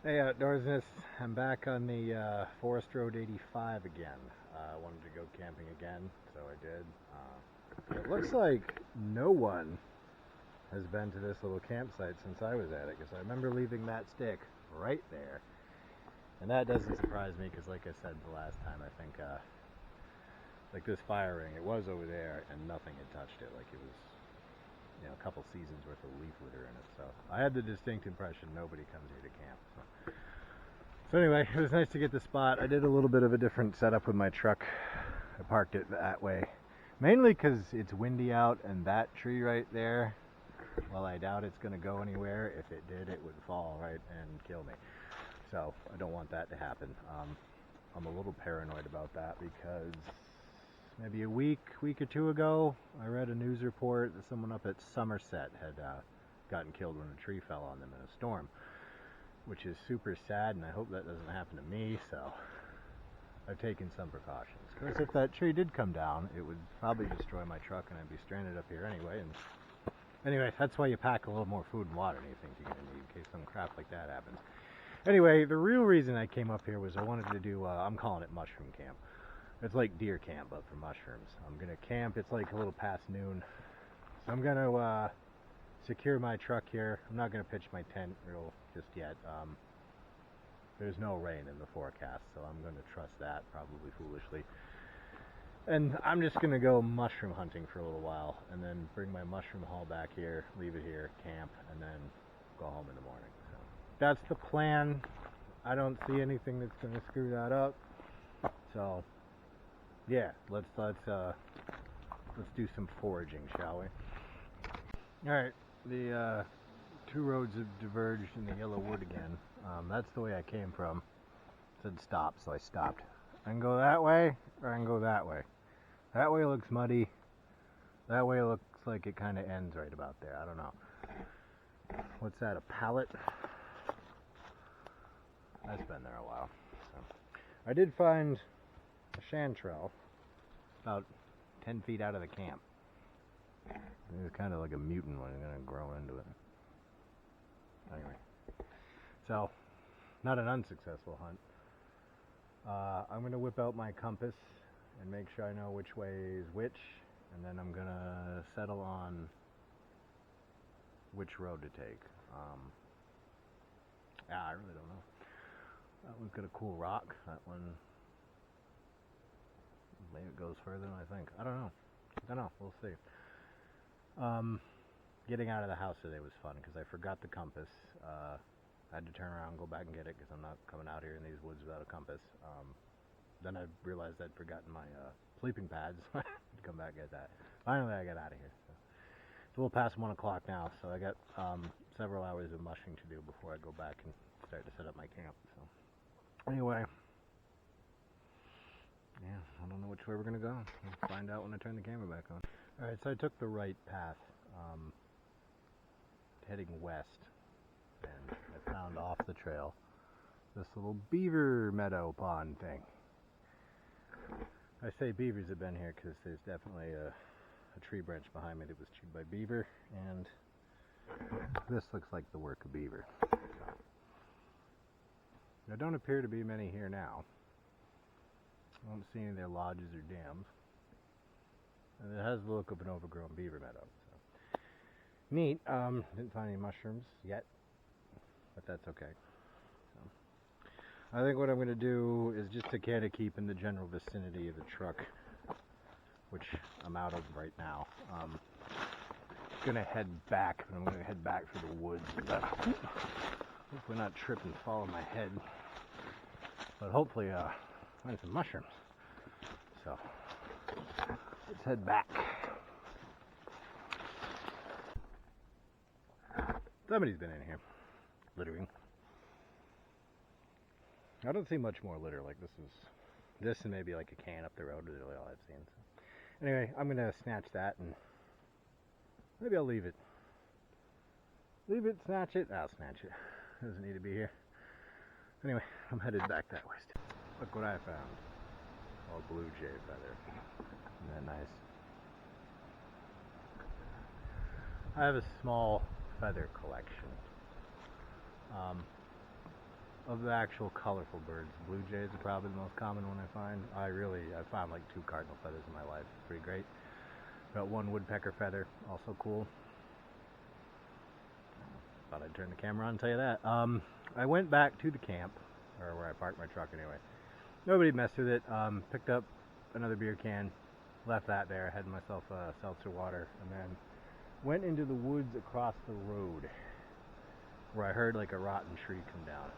Hey Outdoorsness, I'm back on the Forest Road 85 again. I wanted to go camping again, so I did. It looks like no one has been to this little campsite since I was at it, because I remember leaving that stick right there. And that doesn't surprise me, because like I said the last time, I think, like this fire ring, it was over there and nothing had touched it. Like it was, you know, a couple seasons worth of leaf litter in it. So I had the distinct impression nobody comes here to camp. So anyway, it was nice to get the spot. I did a little bit of a different setup with my truck. I parked it that way, mainly because it's windy out, and that tree right there, well, I doubt it's going to go anywhere. If it did, it would fall right and kill me. So I don't want that to happen. I'm a little paranoid about that because maybe a week or two ago, I read a news report that someone up at Somerset had gotten killed when a tree fell on them in a storm, which is super sad, and I hope that doesn't happen to me, so I've taken some precautions. Because if that tree did come down, it would probably destroy my truck, and I'd be stranded up here anyway. And anyway, that's why you pack a little more food and water than you think you're going to need in case some crap like that happens. Anyway, the real reason I came up here was I wanted to do, I'm calling it mushroom camp. It's like deer camp, but for mushrooms. I'm going to camp, it's like a little past noon. So I'm going to secure my truck here. I'm not going to pitch my tent real just yet. There's no rain in the forecast, so I'm going to trust that, probably foolishly. And I'm just going to go mushroom hunting for a little while, and then bring my mushroom haul back here, leave it here, camp, and then go home in the morning. So that's the plan. I don't see anything that's going to screw that up. So yeah, let's do some foraging, shall we? All right. The two roads have diverged in the yellow wood again. That's the way I came from. It said stop, so I stopped. I can go that way, or I can go that way. That way looks muddy. That way looks like it kind of ends right about there. I don't know. What's that, a pallet? That's been there a while. So, I did find a chanterelle about 10 feet out of the camp. It was kind of like a mutant one, going to grow into it. Anyway, so not an unsuccessful hunt. I'm going to whip out my compass and make sure I know which way is which, and then I'm going to settle on which road to take. I really don't know. That one's got a cool rock. That one, maybe it goes further than I think. I don't know. We'll see. Getting out of the house today was fun because I forgot the compass. I had to turn around and go back and get it because I'm not coming out here in these woods without a compass. Then I realized I'd forgotten my sleeping pads. I had to come back and get that. Finally, I got out of here. So it's a little past 1 o'clock now, so I got several hours of mushing to do before I go back and start to set up my camp. So anyway, yeah, I don't know which way we're going to go. We'll find out when I turn the camera back on. Alright, so I took the right path, heading west, and I found off the trail this little beaver meadow pond thing. I say beavers have been here because there's definitely a tree branch behind me that was chewed by beaver, and this looks like the work of beaver. There don't appear to be many here now. I don't see any of their lodges or dams. And it has the look of an overgrown beaver meadow. So. Neat. Didn't find any mushrooms yet, but that's okay. So. I think what I'm going to do is just to kind of keep in the general vicinity of the truck, which I'm out of right now. Going to head back, and I'm going to head back through the woods. Hopefully not trip and fall on my head, but hopefully find some mushrooms. So. Let's head back. Somebody's been in here littering. I don't see much more litter. Like this and maybe like a can up the road is really all I've seen. So. Anyway, I'm gonna snatch that and maybe I'll leave it. Leave it, snatch it. I'll snatch it. Doesn't need to be here. Anyway, I'm headed back that way. Look what I found. All blue jay feather. Isn't that nice? I have a small feather collection. of the actual colorful birds, blue jays are probably the most common one I find. I found like 2 cardinal feathers in my life. It's pretty great. Got 1 woodpecker feather, also cool. Thought I'd turn the camera on and tell you that. I went back to the camp, or where I parked my truck anyway. Nobody messed with it. Picked up another beer can, left that there, had myself a seltzer water, and then went into the woods across the road, where I heard like a rotten tree come down.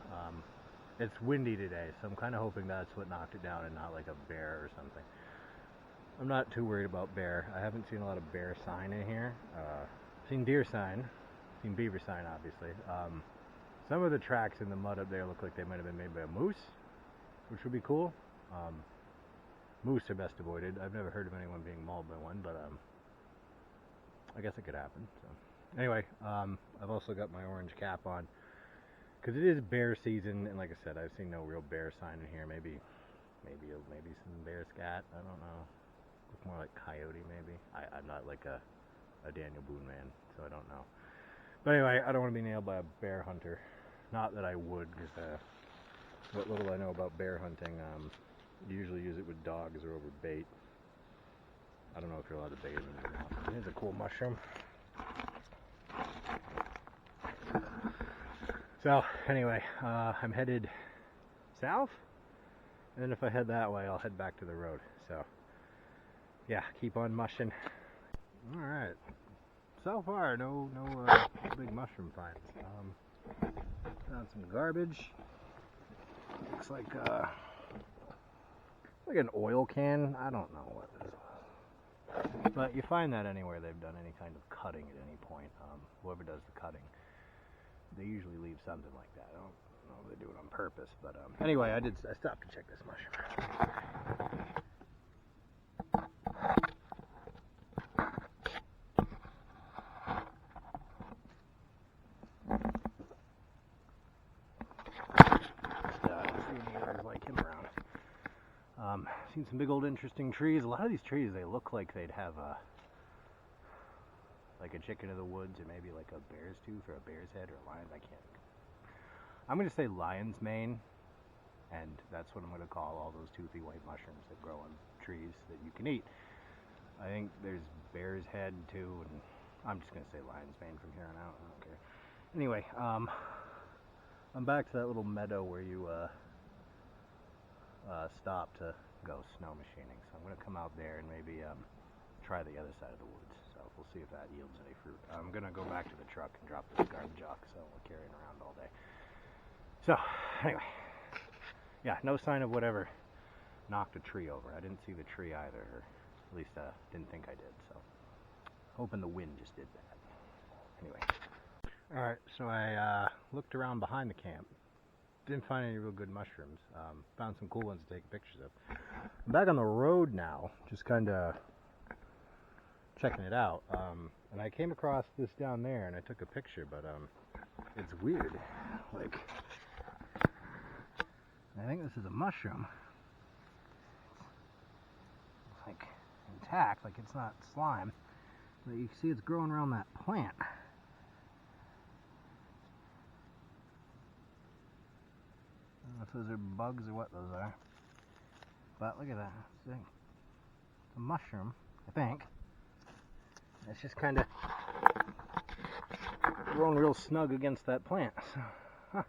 It's windy today, so I'm kind of hoping that's what knocked it down and not like a bear or something. I'm not too worried about bear. I haven't seen a lot of bear sign in here. Seen deer sign, seen beaver sign obviously. Some of the tracks in the mud up there look like they might have been made by a moose, which would be cool. Moose are best avoided. I've never heard of anyone being mauled by one, but I guess it could happen. So. Anyway, I've also got my orange cap on because it is bear season, and like I said, I've seen no real bear sign in here. Maybe some bear scat. I don't know. Look more like coyote, maybe. I'm not like a Daniel Boone man, so I don't know. But anyway, I don't want to be nailed by a bear hunter. Not that I would, because what little I know about bear hunting, you usually use it with dogs or over bait. I don't know if you're allowed to bait them or not. Here's a cool mushroom. So anyway, I'm headed south, and then if I head that way, I'll head back to the road. So yeah, keep on mushing. All right. So far, no big mushroom finds. Found some garbage. Looks like an oil can. I don't know what this was. But you find that anywhere they've done any kind of cutting at any point. Whoever does the cutting, they usually leave something like that. I don't know if they do it on purpose, but anyway, I stopped to check this mushroom. Seen some big old interesting trees. A lot of these trees, they look like they'd have like a chicken of the woods, or maybe like a bear's tooth or a bear's head or a lion. I'm going to say lion's mane, and that's what I'm going to call all those toothy white mushrooms that grow on trees that you can eat. I think there's bear's head too, and I'm just going to say lion's mane from here on out. I don't care. Anyway, I'm back to that little meadow where you stop to go snow machining. So I'm going to come out there and maybe try the other side of the woods. So we'll see if that yields any fruit. I'm going to go back to the truck and drop this garbage off, so we're carrying around all day. So anyway, yeah, no sign of whatever knocked a tree over. I didn't see the tree either, or at least didn't think I did. So hoping the wind just did that. Anyway, all right. So I looked around behind the camp. Didn't find any real good mushrooms. Found some cool ones to take pictures of. I'm back on the road now, just kind of checking it out. And I came across this down there, and I took a picture, but it's weird. Like, I think this is a mushroom. It's like intact, like it's not slime. But you can see it's growing around that plant. I don't know if those are bugs or what those are. But look at that. It's a mushroom, I think. It's just kind of growing real snug against that plant. So,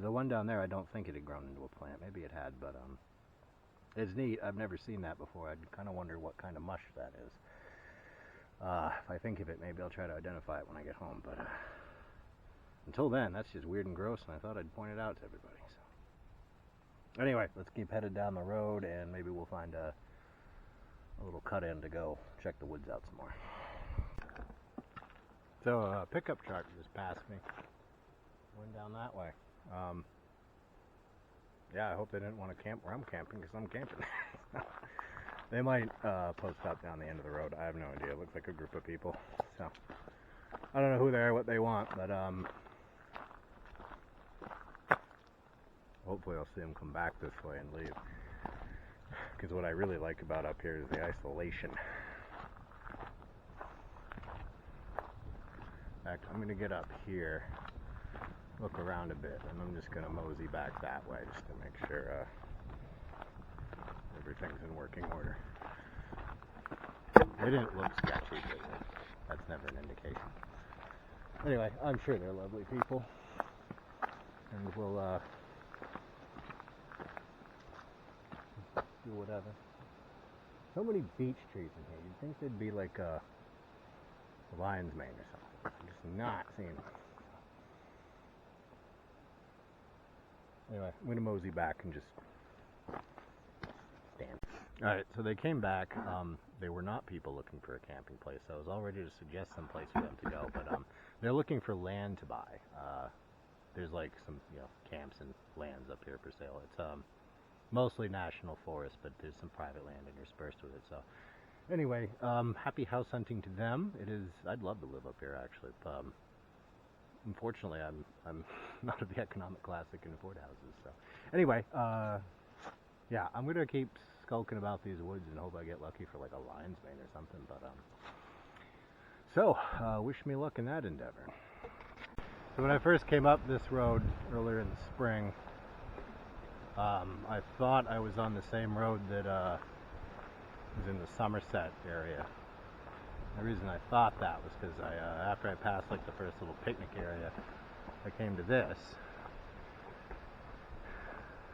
the one down there, I don't think it had grown into a plant. Maybe it had, but it's neat. I've never seen that before. I'd kind of wonder what kind of mush that is. If I think of it, maybe I'll try to identify it when I get home. But until then, that's just weird and gross, and I thought I'd point it out to everybody. So anyway, let's keep headed down the road, and maybe we'll find a little cut-in to go check the woods out some more. So a pickup truck just passed me. Went down that way. Yeah, I hope they didn't want to camp where I'm camping, because I'm camping. They might post up down the end of the road. I have no idea. It looks like a group of people. So I don't know who they are, what they want, but hopefully I'll see them come back this way and leave. Because what I really like about up here is the isolation. In fact, I'm going to get up here look around a bit, and I'm just gonna mosey back that way just to make sure everything's in working order. They didn't look sketchy, but that's never an indication. Anyway, I'm sure they're lovely people, and we'll do whatever. So many beech trees in here. You'd think they'd be like a lion's mane or something. I'm just not seeing them. Anyway, I'm gonna mosey back and just stand. Alright, so they came back. They were not people looking for a camping place. I was all ready to suggest some place for them to go, but they're looking for land to buy. There's like some, camps and lands up here for sale. It's mostly national forest, but there's some private land interspersed with it. So anyway, happy house hunting to them. It is. I'd love to live up here, actually. Unfortunately, I'm not of the economic class that can afford houses. So anyway, yeah, I'm gonna keep skulking about these woods and hope I get lucky for like a lion's mane or something. But so wish me luck in that endeavor. So when I first came up this road earlier in the spring, I thought I was on the same road that was in the Somerset area. The reason I thought that was because after I passed like the first little picnic area, I came to this.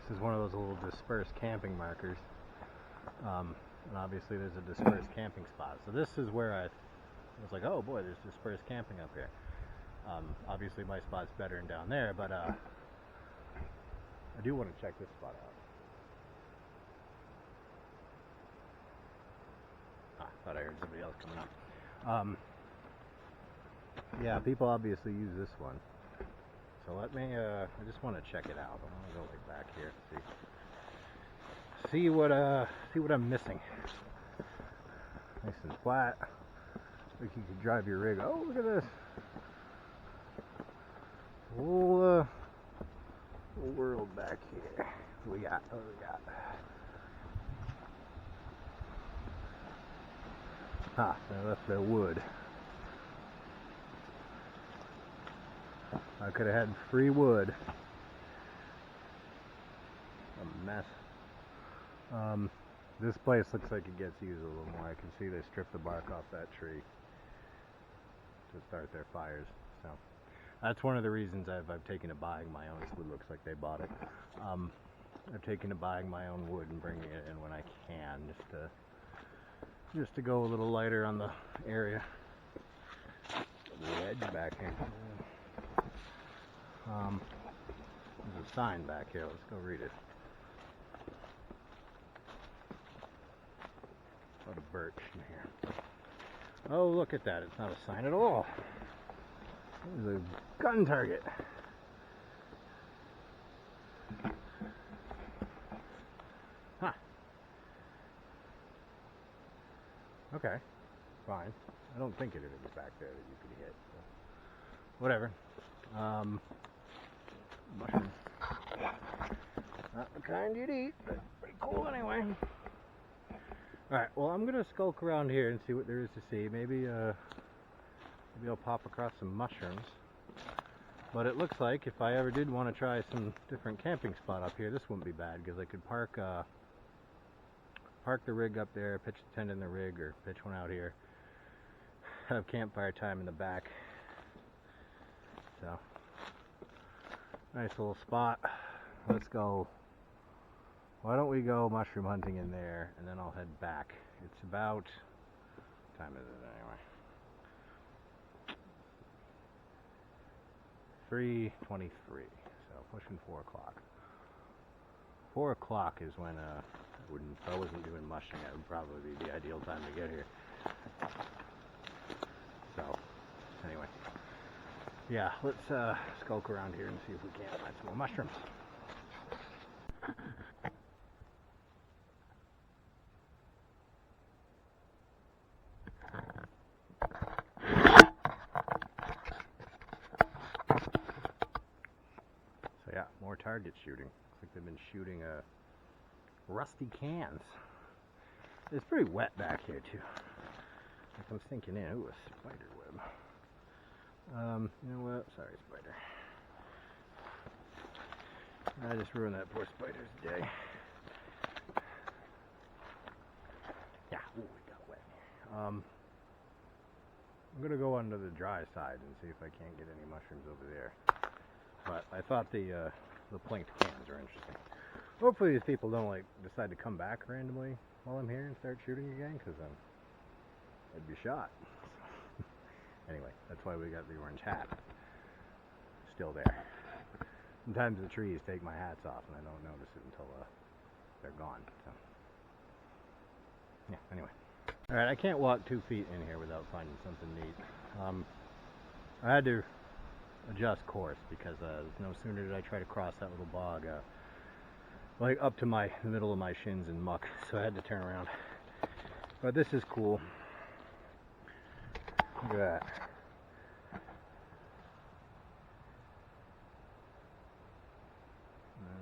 This is one of those little dispersed camping markers. And obviously there's a dispersed camping spot. So this is where I was like, oh boy, there's dispersed camping up here. Obviously my spot's better than down there, but I do want to check this spot out. Thought I heard somebody else coming up. Yeah, people obviously use this one. So let me, I just want to check it out. I want to go like back here and see what I'm missing. Nice and flat. Like you could drive your rig. Oh, look at this. Whole world back here. What do we got? What do we got? Ah, I left the wood. I could have had free wood. A mess. This place looks like it gets used a little more. I can see they stripped the bark off that tree to start their fires. So that's one of the reasons I've taken to buying my own. This wood looks like they bought it. I've taken to buying my own wood and bringing it in when I can, just to go a little lighter on the area. The edge back here. There's a sign back here. Let's go read it. A lot of birch in here. Oh, look at that. It's not a sign at all. There's a gun target. Huh. Okay. Fine. I don't think it is back there that you could hit. So. Whatever. Mushrooms. Not the kind you'd eat, but pretty cool anyway. Alright, well I'm gonna skulk around here and see what there is to see. Maybe I'll pop across some mushrooms. But it looks like if I ever did want to try some different camping spot up here, this wouldn't be bad because I could park the rig up there, pitch the tent in the rig, or pitch one out here. Have campfire time in the back. So, nice little spot. Let's go. Why don't we go mushroom hunting in there, and then I'll head back. It's about, what time is it anyway? 3:23, so pushing 4 o'clock. 4 o'clock is when, if I wasn't doing mushing, that would probably be the ideal time to get here. So, anyway. Yeah, let's skulk around here and see if we can't find some more mushrooms. So yeah, more target shooting. Looks like they've been shooting rusty cans. It's pretty wet back here too. Like I'm sinking in. Ooh, a spider web. You know what? Sorry, spider. I just ruined that poor spider's day. Yeah, ooh, it got wet. I'm gonna go under the dry side and see if I can't get any mushrooms over there. But I thought the planked cans are interesting. Hopefully these people don't like decide to come back randomly while I'm here and start shooting again, because then I'd be shot. Anyway, that's why we got the orange hat still there. Sometimes the trees take my hats off and I don't notice it until they're gone. So. Yeah, anyway. Alright, I can't walk 2 feet in here without finding something neat. I had to adjust course because no sooner did I try to cross that little bog, like up to the middle of my shins in muck, so I had to turn around. But this is cool. Look at that.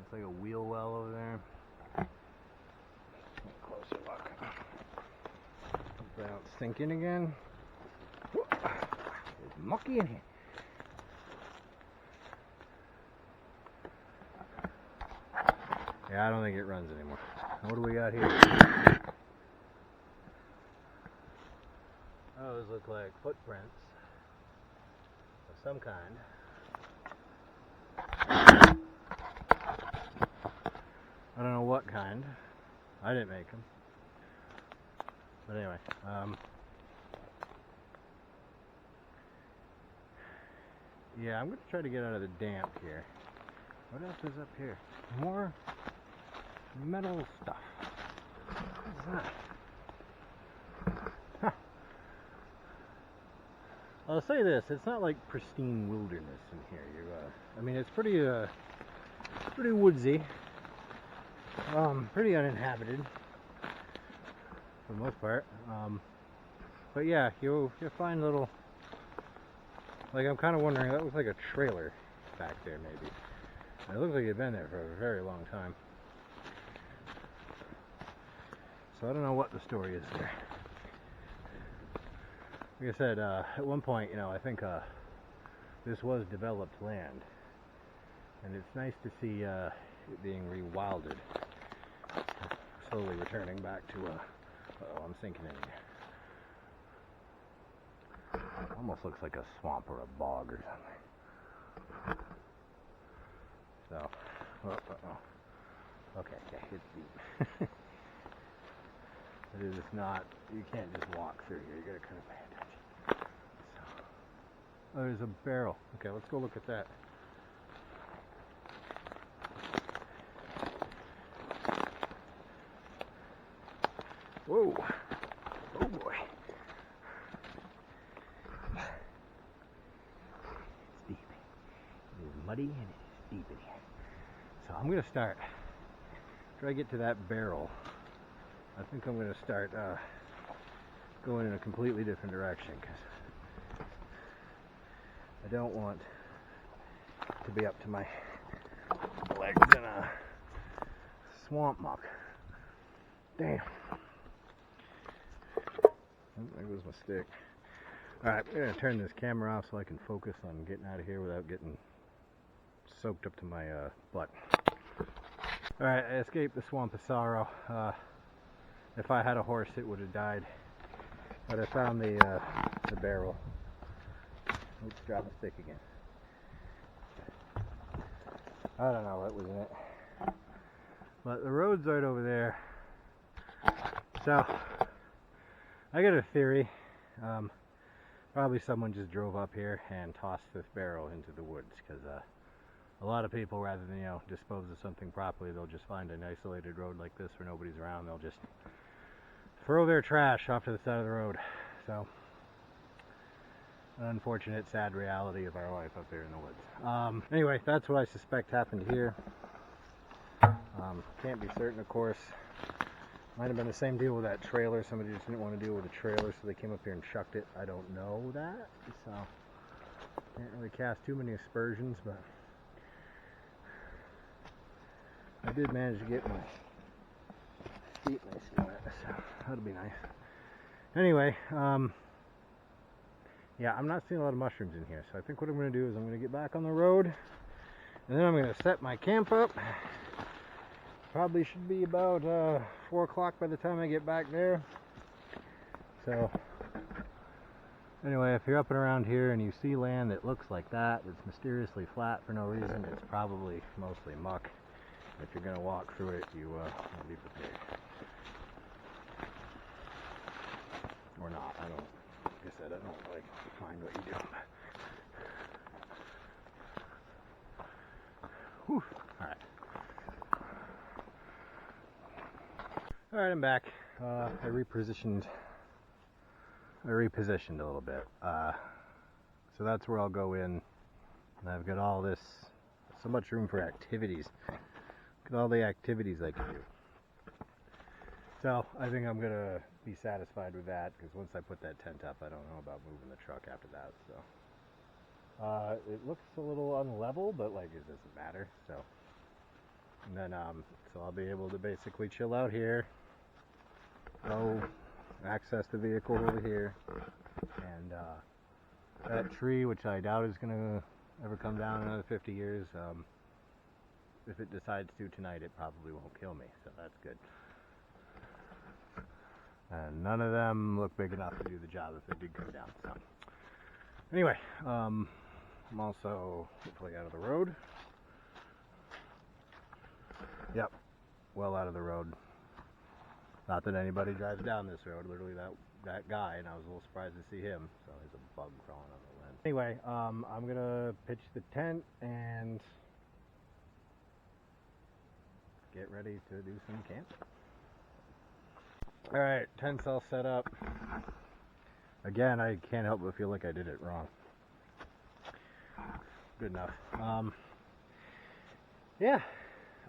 It's like a wheel well over there. Closer look. Hope they don't sink in again. It's mucky in here. Yeah, I don't think it runs anymore. What do we got here? Those look like footprints of some kind. I don't know what kind. I didn't make them. But anyway, yeah, I'm going to try to get out of the damp here. What else is up here? More metal stuff. What's that? Huh. I'll say this, it's not like pristine wilderness in here. I mean, it's pretty woodsy. Pretty uninhabited for the most part. But yeah, you'll find little, like, I'm kind of wondering, that looks like a trailer back there maybe. It looks like it's been there for a very long time. So I don't know what the story is there. Like I said, at one point, I think this was developed land. And it's nice to see it being rewilded. Slowly returning back to, uh-oh, I'm sinking in here. Almost looks like a swamp or a bog or something. So, okay, it's deep. It is not, you can't just walk through here, you gotta kind of pay attention. So, oh, there's a barrel. Okay, let's go look at that. Whoa! Oh boy! It's deep. It is muddy and it is deep in here. So I'm gonna start. After I get to that barrel, I think I'm gonna start going in a completely different direction because I don't want to be up to my legs in a swamp muck. Damn. There goes my stick. Alright, I'm going to turn this camera off so I can focus on getting out of here without getting soaked up to my butt. Alright, I escaped the swamp of sorrow. If I had a horse, it would have died. But I found the barrel. Oops, drop my stick again. I don't know what was in it. But the road's right over there. So, I got a theory. Probably someone just drove up here and tossed this barrel into the woods because a lot of people, rather than dispose of something properly, they'll just find an isolated road like this where nobody's around. They'll just throw their trash off to the side of the road. So, an unfortunate, sad reality of our life up there in the woods. Anyway, that's what I suspect happened here. Can't be certain, of course. Might have been the same deal with that trailer. Somebody just didn't want to deal with the trailer, so they came up here and chucked it. I don't know that, so can't really cast too many aspersions, but I did manage to get my feet nicely wet, so that'll be nice. Anyway, yeah, I'm not seeing a lot of mushrooms in here, so I think what I'm going to do is I'm going to get back on the road, And then I'm going to set my camp up. Probably should be about 4 o'clock by the time I get back there. So anyway, if you're up and around here and you see land that looks like that, it's mysteriously flat for no reason, it's probably mostly muck. If you're going to walk through it, you be prepared. Or not. I don't, like I said, I don't like find what you do. Whew. Alright. Alright, I'm back. I repositioned a little bit. So that's where I'll go in. And I've got all this, so much room for activities. Look at all the activities I can do. So I think I'm going to be satisfied with that, because once I put that tent up, I don't know about moving the truck after that. So it looks a little unlevel, but like it doesn't matter. So and then so I'll be able to basically chill out here, go access the vehicle over here, and that tree, which I doubt is going to ever come down in another 50 years, if it decides to tonight, it probably won't kill me, so that's good. And none of them look big enough to do the job if it did come down. So anyway, I'm also hopefully out of the road. Yep, well out of the road. Not that anybody drives down this road, literally that guy, and I was a little surprised to see him. So there's a bug crawling on the lens. Anyway, I'm gonna pitch the tent and get ready to do some camping. Alright, tent's all set up. Again, I can't help but feel like I did it wrong. Good enough. Yeah,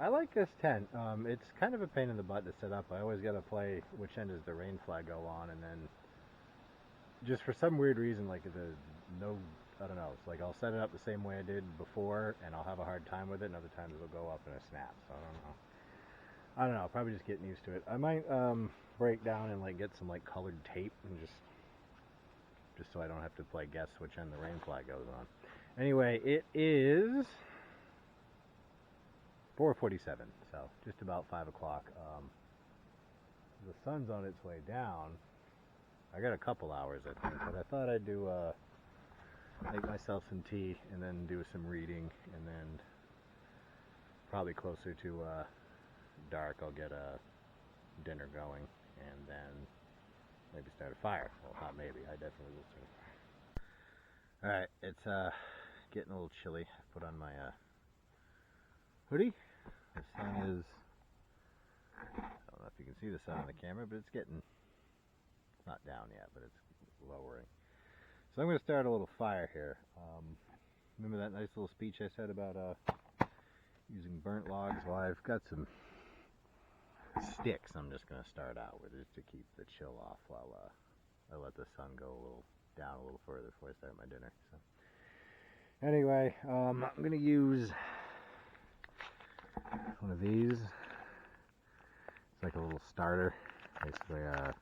I like this tent. It's kind of a pain in the butt to set up. I always gotta play which end does the rain flag go on, and then just for some weird reason, like I don't know, it's like I'll set it up the same way I did before, and I'll have a hard time with it, and other times it'll go up in a snap, so I don't know, probably just getting used to it. I might break down and like get some like colored tape and just so I don't have to play guess which end the rain flag goes on. Anyway, it is 4:47, so just about 5 o'clock. The sun's on its way down. I got a couple hours, I think, but I thought I'd do make myself some tea and then do some reading, and then probably closer to dark I'll get a dinner going, and then maybe start a fire. Well, not maybe, I definitely will start a fire. Alright, it's getting a little chilly. I put on my hoodie. The sun is, I don't know if you can see the sun on the camera, but it's not down yet, but it's lowering. So I'm going to start a little fire here. Remember that nice little speech I said about using burnt logs? Well, I've got some sticks I'm just going to start out with, just to keep the chill off while I let the sun go down a little further before I start my dinner. So anyway, I'm going to use one of these. It's like a little starter. Basically, I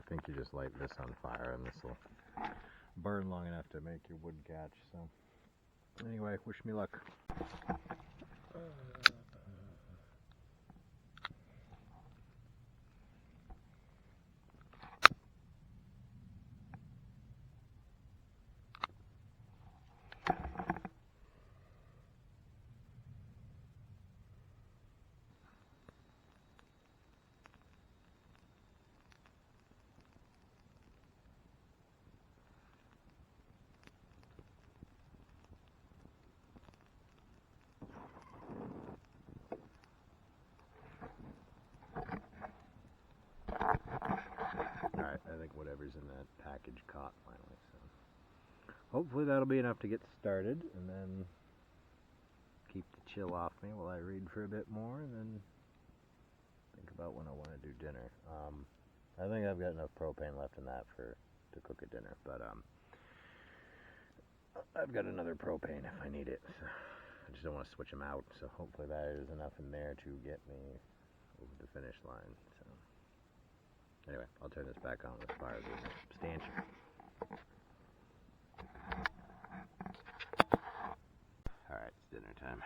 think you just light this on fire, and this will burn long enough to make your wood catch. So anyway, wish me luck. I think whatever's in that package caught finally, so hopefully that'll be enough to get started, and then keep the chill off me while I read for a bit more, and then think about when I want to do dinner. I think I've got enough propane left in that to cook a dinner, but I've got another propane if I need it, so I just don't want to switch them out, so hopefully that is enough in there to get me over the finish line. So anyway, I'll turn this back on with the fire being substantial. Alright, it's dinner time.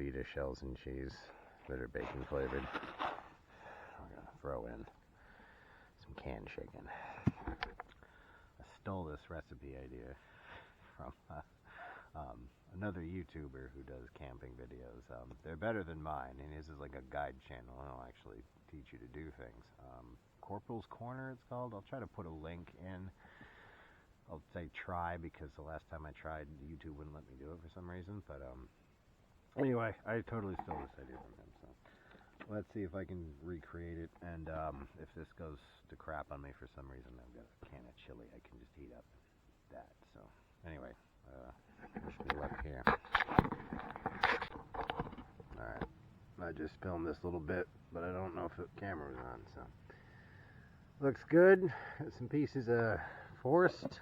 Velveeta shells and cheese that are bacon flavored. We're gonna throw in some canned chicken. I stole this recipe idea from another YouTuber who does camping videos. They're better than mine, and his is like a guide channel. I'll actually teach you to do things. Corporal's Corner, it's called. I'll try to put a link in. I'll say try because the last time I tried, YouTube wouldn't let me do it for some reason. But anyway, I totally stole this idea from him. So let's see if I can recreate it. And if this goes to crap on me for some reason, I've got a can of chili. I can just heat up that. So anyway, wish me luck here. Alright, I just filmed this little bit, but I don't know if the camera was on, so. Looks good. Got some pieces of forest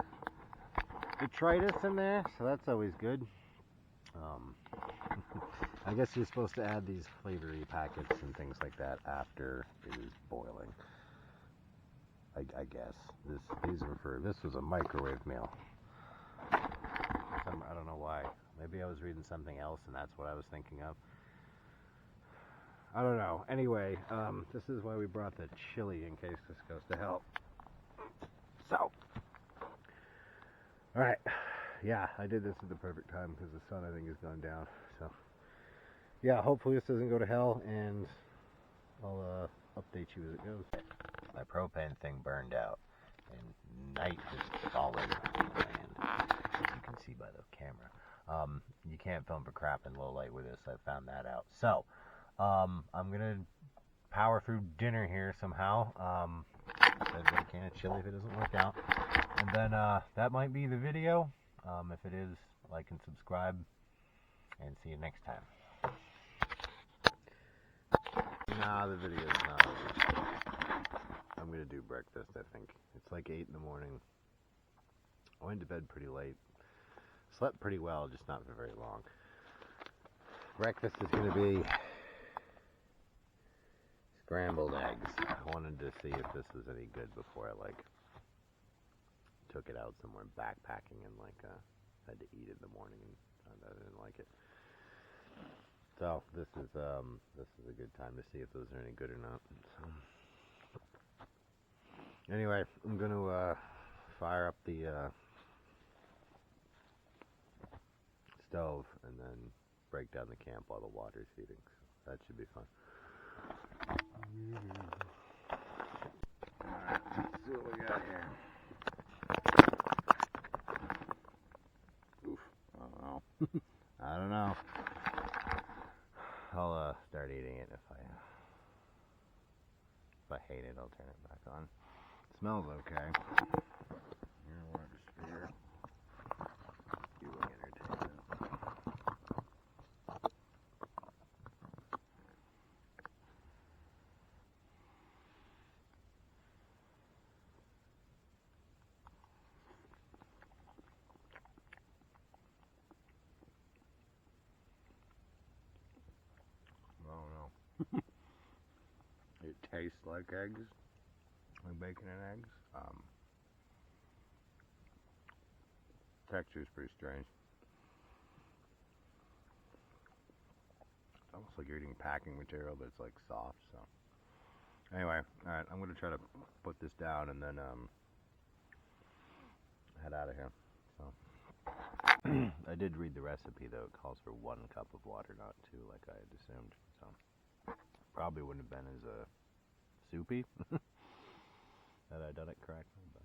detritus in there, so that's always good. I guess you're supposed to add these flavory packets and things like that after it is boiling. I guess. This was a microwave meal. I don't know why. Maybe I was reading something else and that's what I was thinking of. I don't know. Anyway, this is why we brought the chili in case this goes to hell. So, alright. Yeah, I did this at the perfect time because the sun, I think, has gone down. So, yeah, hopefully this doesn't go to hell, and I'll update you as it goes. My propane thing burned out, and night has fallen on the land, as you can see by the camera. You can't film for crap in low light with this. I found that out. So, I'm gonna power through dinner here somehow. I've got a can of chili if it doesn't work out, and then that might be the video. If it is, like and subscribe, and see you next time. Nah, the video's not over. I'm gonna do breakfast, I think. It's like 8 in the morning. I went to bed pretty late. Slept pretty well, just not for very long. Breakfast is gonna be scrambled eggs. I wanted to see if this was any good before I took it out somewhere backpacking and had to eat it in the morning and found out I didn't like it. So this is a good time to see if those are any good or not. So, anyway, I'm gonna fire up the stove and then break down the camp while the water's heating. So that should be fun. Alright, let's see what we got here. Oof, I don't know. I'll start eating it. If I hate it, I'll turn it back on. It smells okay. Here, water sphere. You look entertaining. I don't know. It tastes like eggs, like bacon and eggs. Texture's pretty strange. It's almost like you're eating packing material, but it's like soft. So anyway, all right, I'm gonna try to put this down and then head out of here. So I did read the recipe though. It calls for 1 cup of water, not 2, like I had assumed. So probably wouldn't have been as soupy had I done it correctly. But